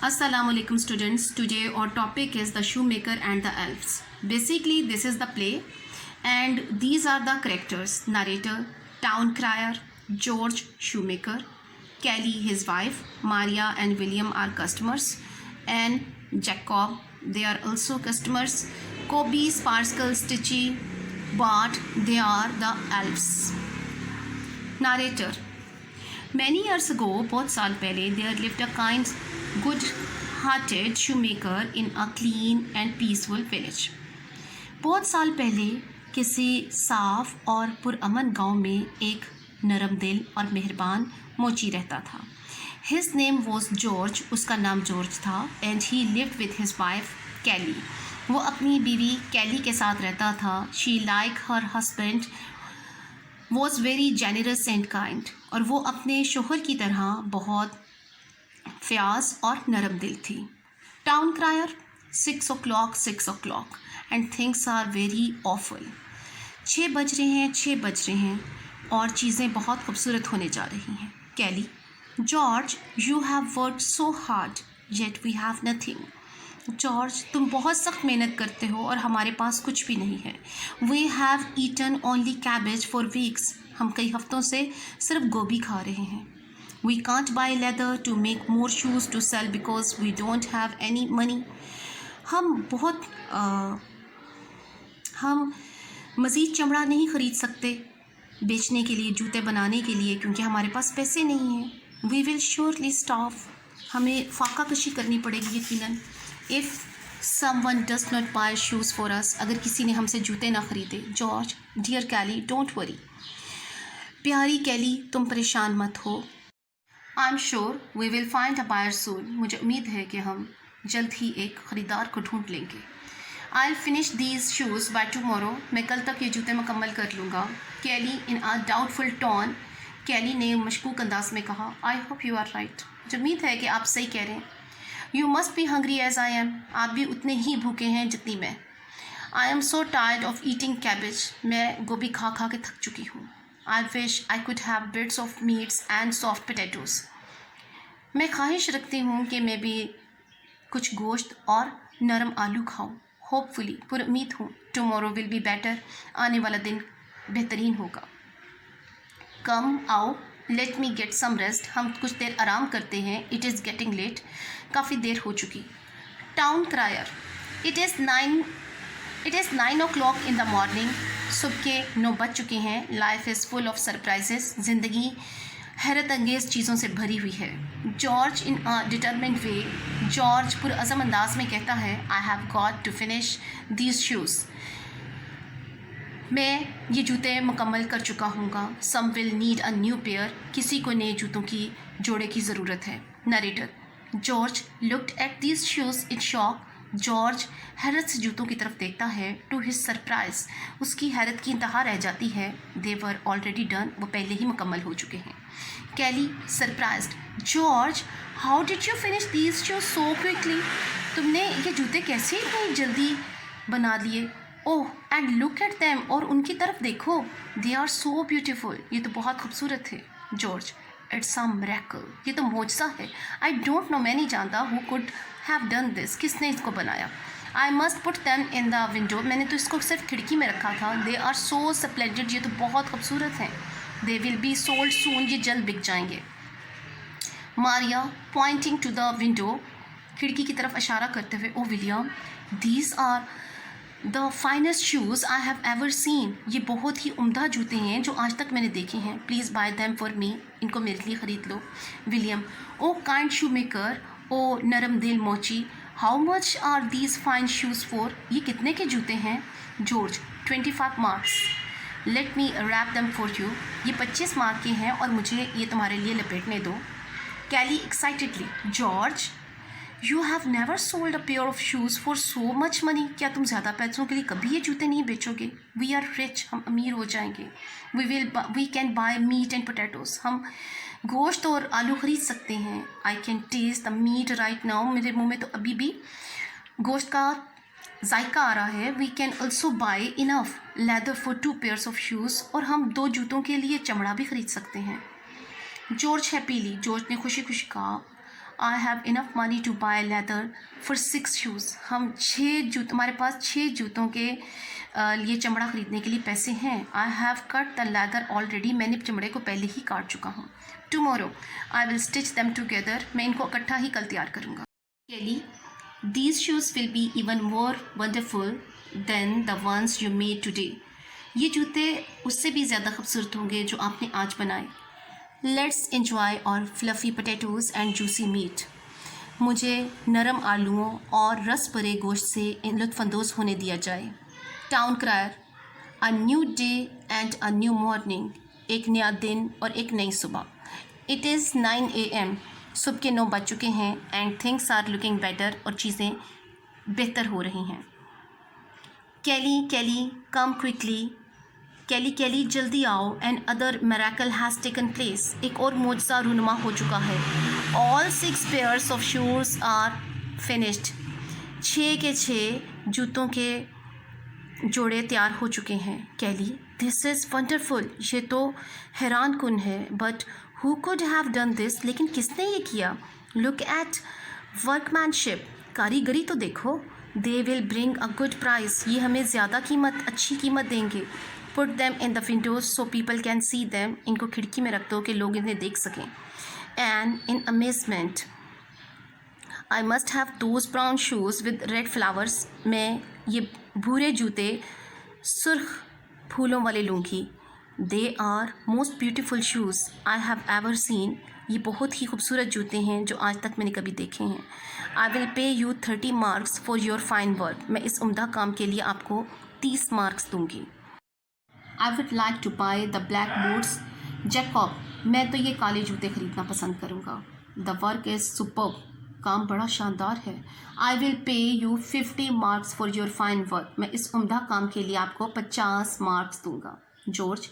Assalamu alaikum students. Today our topic is the shoemaker and the elves. Basically this is the play and these are the characters. Narrator, town crier, George shoemaker, Kelly his wife, Maria and William are customers, and Jacob they are also customers. Kobe, Sparkle, Stitchy, Bart they are the elves. Narrator. Many years ago, बहुत साल पहले, there lived a kind, good-hearted shoemaker in a clean and peaceful village. बहुत साल पहले किसी साफ और पुरअमन गांव में एक नरम दिल और मेहरबान मोची रहता था. His name was George, उसका नाम जॉर्ज था, and he lived with his wife Kelly. वो अपनी बीवी कैली के साथ रहता था. She like her husband was very generous and kind. और वो अपने शोहर की तरह बहुत फ्याज और नरम दिल थी. Town crier 6 o'clock and things are very awful. 6 बज रहे हैं और चीज़ें बहुत खूबसूरत होने जा रही हैं. Kelly, George you have worked so hard yet we have nothing. George तुम बहुत सख्त मेहनत करते हो और हमारे पास कुछ भी नहीं है. We have eaten only cabbage for weeks. हम कई हफ्तों से सिर्फ गोभी खा रहे हैं. We can't buy leather to make more shoes to sell because we don't have any money. हम मज़ीद चमड़ा नहीं ख़रीद सकते बेचने के लिए, जूते बनाने के लिए, क्योंकि हमारे पास पैसे नहीं हैं. We will surely starve. हमें फाका कशी करनी पड़ेगी यकीनन. If someone does not buy shoes for us, अगर किसी ने हमसे जूते ना ख़रीदे. George, dear Kelly, don't worry. प्यारी कैली, तुम परेशान मत हो. I am sure we will find a buyer soon. मुझे उम्मीद है कि हम जल्द ही एक ख़रीदार को ढूंढ लेंगे. I will finish these shoes by tomorrow. मैं कल तक ये जूते मुकम्मल कर लूँगा. कैली इन अ डाउटफुल टोन. कैली ने मशकूक अंदाज में कहा. I hope you are right. मुझे उम्मीद है कि आप सही कह रहे हैं. You must be hungry as I am. आप भी उतने ही भूखे हैं जितनी मैं. I am so tired of eating cabbage. मैं गोभी खा खा के थक चुकी हूँ. I wish I could have bits of meats and soft potatoes. मैं ख्वाहिश रखती हूँ कि मैं भी कुछ गोश्त और नरम आलू खाऊँ. होपफुली, पुरुम्मीद हूँ, टुमारो विल बी बेटर. आने वाला दिन बेहतरीन होगा. कम आओ, let me get some rest. हम कुछ देर आराम करते हैं. It is getting late. काफ़ी देर हो चुकी. Town crier. It is 9 o'clock in the morning. सुबह के 9 बज चुके हैं. Life is full of surprises. ज़िंदगी हैरत अंगेज़ चीज़ों से भरी हुई है. George in a determined way. George पुरअज़म अंदाज में कहता है. I have got to finish these shoes. मैं ये जूते मुकम्मल कर चुका हूँगा. Some will need a new pair. किसी को नए जूतों की जोड़े की ज़रूरत है. Narrator. George looked at these shoes in shock. George हैरत से जूतों की तरफ देखता है. टू हिज सरप्राइज, उसकी हैरत की इंतहा रह जाती है. They were already done. वो पहले ही मुकम्मल हो चुके हैं. Kelly surprised. George, how did you finish these shoes so quickly. तुमने ये जूते कैसे इतनी जल्दी बना लिए. Oh, and look at them. और उनकी तरफ देखो. They are so beautiful. ये तो बहुत खूबसूरत है. George, it's a miracle. ये तो मौजज़ा है. आई डोंट नो, मैं नहीं जानता who could have done this. किसने इसको बनाया. I must put them in the window. मैंने तो इसको सिर्फ खिड़की में रखा था. They are so splendid. ये तो बहुत खूबसूरत हैं. They will be sold soon. ये जल्द बिक जाएंगे. Maria pointing to the window, खिड़की की तरफ इशारा करते हुए. Oh William, these are the finest shoes I have ever seen. ये बहुत ही उम्दा जूते हैं जो आज तक मैंने देखे हैं. Please buy them for me. इनको मेरे लिए ख़रीद लो. William. Oh kind shoe maker. ओ नरम दिल मोची. How much are these fine shoes for. ये कितने के जूते हैं. George. 25 marks. Let me wrap them for you. ये 25 मार्क के हैं और मुझे ये तुम्हारे लिए लपेटने दो. Kelly excitedly. George, you have never sold a pair of shoes for so much money. क्या तुम ज़्यादा पैसों के लिए कभी ये जूते नहीं बेचोगे. We are rich. हम अमीर हो जाएंगे. We can buy meat and potatoes. हम गोश्त और आलू ख़रीद सकते हैं. I can taste the meat right now. मेरे मुंह में तो अभी भी गोश्त का जायका आ रहा है. We can also buy enough leather for 2 pairs of shoes. और हम 2 जूतों के लिए चमड़ा भी ख़रीद सकते हैं. George happily. जॉर्ज ने खुशी खुशी कहा. I have enough money to buy leather for 6 shoes. हमारे पास 6 जूतों के लिए चमड़ा ख़रीदने के लिए पैसे हैं। I have cut the leather already, मैंने चमड़े को पहले ही काट चुका हूँ। Tomorrow I will stitch them together, मैं इनको इकट्ठा ही कल तैयार करूँगा। Kelly, these shoes will be even more wonderful than the ones you made today. ये जूते उससे भी ज़्यादा खूबसूरत होंगे जो आपने आज बनाए। Let's enjoy our fluffy potatoes and juicy meat. मुझे नरम आलूओं और रस भरे गोश्त से लुत्फ़अंदोज़ होने दिया जाए। Town crier, a new day and a new morning, एक नया दिन और एक नई सुबह। इट इज़ 9 AM, सुबह के 9 बज चुके हैं। And things are looking better, और चीज़ें बेहतर हो रही हैं। केली केली कम क्विकली, केली केली जल्दी आओ। And other miracle has taken place, एक और मोजज़ा रूनुमा हो चुका है। All 6 pairs of shoes are finished, 6 के 6 जूतों के जोड़े तैयार हो चुके हैं। केली, दिस इज़ वंडरफुल, ये तो हैरान कुन है। But who could have done this, लेकिन किसने ये किया। लुक एट वर्कमैनशिप, कारीगरी तो देखो। They will bring a good price, ये हमें ज़्यादा कीमत, अच्छी कीमत देंगे। Put them in the Windows so people can see them, इनको खिड़की में रख दो कि लोग इन्हें देख सकें। And in amazement I must have those brown shoes with red flowers, मैं ये भूरे जूते सुर्ख फूलों वाले लूँगी। They are most beautiful shoes I have ever seen, ये बहुत ही खूबसूरत जूते हैं जो आज तक मैंने कभी देखे हैं। I will pay you 30 marks for your fine work, मैं इस उम्दा काम के लिए आपको 30 मार्क्स दूँगी। I would like to buy the black boots Jacob, मैं तो ये काले जूते खरीदना पसंद करूँगा। द वर्क इज़ सुपर्ब, काम बड़ा शानदार है। I will pay you 50 marks for your fine work, मैं इस उम्दा काम के लिए आपको 50 मार्क्स दूंगा। जॉर्ज,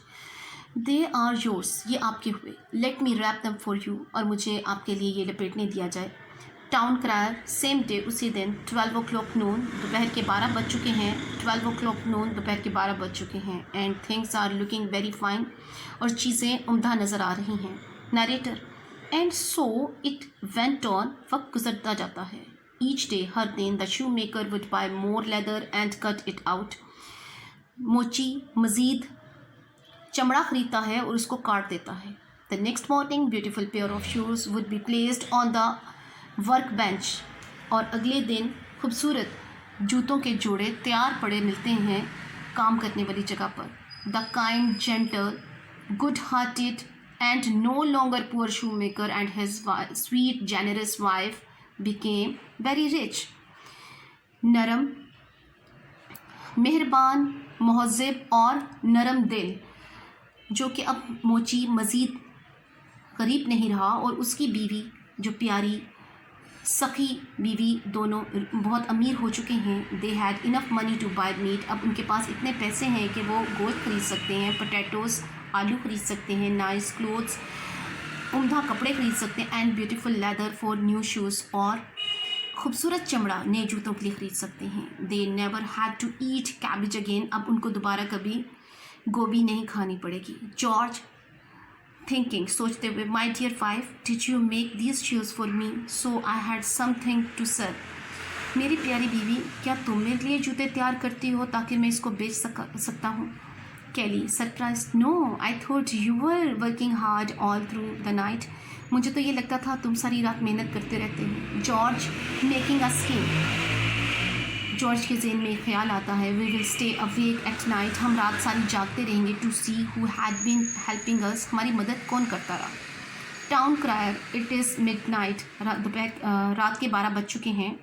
दे आर योर्स, ये आपके हुए। Let me wrap them for you, और मुझे आपके लिए ये लपेटने दिया जाए। टाउन क्रायर, सेम डे, उसी दिन 12 o'clock नून, दोपहर के 12 बज चुके हैं। 12 o'clock नून, दोपहर के 12 बज चुके हैं। And things are looking very fine, और चीज़ें उम्दा नज़र आ रही हैं। Narrator, and so it went on, वक्त गुजरता जाता है। ईच डे, हर दिन, the shoe maker would buy more leather and cut it out, मोची मज़ीद चमड़ा खरीदता है और उसको काट देता है। The next morning beautiful pair of shoes would be placed on the work bench, और अगले दिन खूबसूरत जूतों के जोड़े तैयार पड़े मिलते हैं काम करने वाली जगह पर। The kind gentle good hearted and no longer poor shoe maker and his sweet generous wife became very rich. नरम, मेहरबान, महज़िब और नरम दिल, जो कि अब मोची मज़ीद गरीब नहीं रहा, और उसकी बीवी जो प्यारी सखी बीवी, दोनों बहुत अमीर हो चुके हैं। They had enough money to buy meat, अब उनके पास इतने पैसे हैं कि वो गोश्त खरीद सकते हैं, पोटैटोज़ आलू खरीद सकते हैं, नाइस क्लोथ्स उम्दा कपड़े खरीद सकते हैं, and beautiful leather for new shoes, और खूबसूरत चमड़ा नए जूतों के लिए ख़रीद सकते हैं। They never had to eat cabbage again, अब उनको दोबारा कभी गोभी नहीं खानी पड़ेगी। जॉर्ज थिंकिंग, सोचते हुए, my dear wife, did you make these shoes for me so I had something to sell, मेरी प्यारी बीवी, क्या तुम मेरे लिए जूते तैयार करती हो ताकि मैं इसको बेच सकता हूँ। Kelly, surprise, no, I thought you were working hard all through the night, मुझे तो ये लगता था तुम सारी रात मेहनत करते रहते हो। George making a scheme, George के ज़हन में ख्याल आता है, we will stay awake at night, हम रात सारी जागते रहेंगे, to see who had been helping us, हमारी मदद कौन करता रहा। Town crier, it is midnight, रात के 12 बज चुके हैं।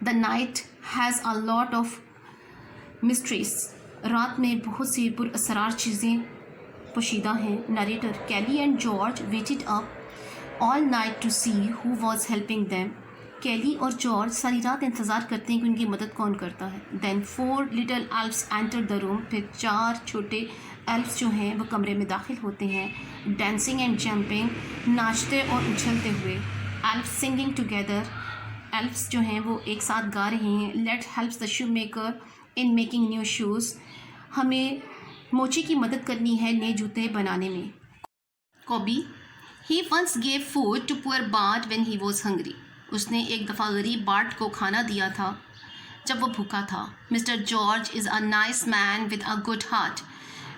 The night has a lot of mysteries, रात में बहुत सी पुरअसरार चीज़ें पोशीदा हैं। Narrator, Kelly and George waited up all night to see who was helping them, Kelly और जॉर्ज सारी रात इंतज़ार करते हैं कि उनकी मदद कौन करता है। Then 4 little elves enter the room, फिर 4 छोटे एल्फ्स जो हैं वो कमरे में दाखिल होते हैं। डांसिंग एंड जंपिंग, नाचते और उछलते हुए। एल्फ्स सिंगिंग टुगेदर, एल्फ्स जो हैं वो एक साथ गा रहे हैं। Let helps the shoe maker in making new shoes, हमें मोची की मदद करनी है नए जूते बनाने में। Cobie, He once gave food to poor Bart when he was hungry. उसने एक दफ़ा गरीब बार्ट को खाना दिया था जब वो भूखा था. Mister George is a nice man with a good heart.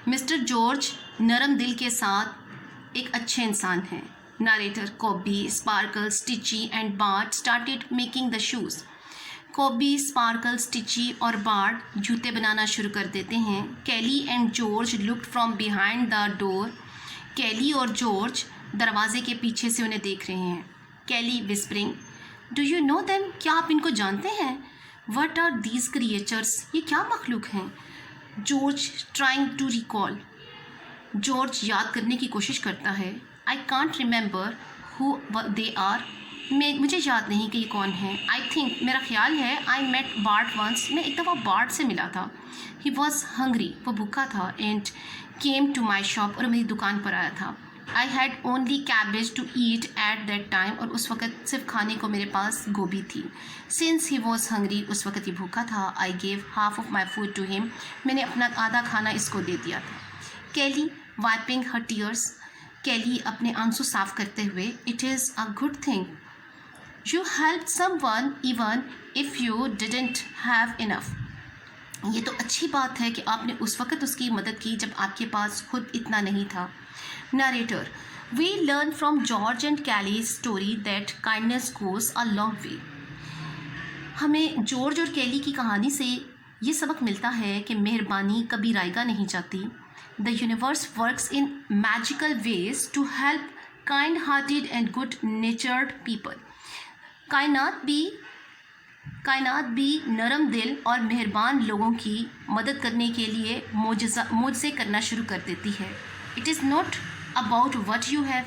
Mister George नरम दिल के साथ एक अच्छे इंसान हैं. Narrator Cobby, Sparkle, Stitchy and Bart started making the shoes. Cobby, Sparkle, Stitchy और बार्ट जूते बनाना शुरू कर देते हैं. Kelly and George looked from behind the door. Kelly और जॉर्ज दरवाजे के पीछे से उन्हें देख रहे हैं. Kelly whispering, do you know them? क्या आप इनको जानते हैं? What are these creatures? ये क्या मखलूक हैं? George trying to recall. George याद करने की कोशिश करता है. I can't remember who they are. मुझे याद नहीं कि ये कौन है. आई थिंक, मेरा ख्याल है, आई मेट बार्ट वंस. मैं एक दफ़ा बार्ट से मिला था. ही वॉज हंग्री, वो भूखा था. And came to my shop, और मेरी दुकान पर आया था. I had only cabbage to eat at that time, और उस वक़्त सिर्फ खाने को मेरे पास गोभी थी. सिंस ही वॉज हंग्री, उस वक़्त ये भूखा था. I gave half of my food to him. मैंने अपना आधा खाना इसको दे दिया था. कैली वाइपिंग हर टीयर्स. कैली अपने आंसू साफ करते हुए. It is a good thing you help someone even if you didn't have enough. ये तो अच्छी बात है कि आपने उस वक़्त उसकी मदद की जब आपके पास खुद इतना नहीं था. Narrator, we learn from George and Callie's story that kindness goes a long way. हमें जॉर्ज और कैली की कहानी से ये सबक मिलता है कि मेहरबानी कभी रायगा नहीं जाती. The universe works in magical ways to help kind hearted and good natured people. कायनात भी नरम दिल और मेहरबान लोगों की मदद करने के लिए मुझसे करना शुरू कर देती है. It is not about what you have.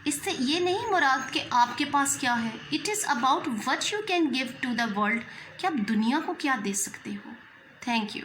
इससे ये नहीं मुराद कि आपके पास क्या है. It is about what you can give to the world, कि आप दुनिया को क्या दे सकते हो. Thank you.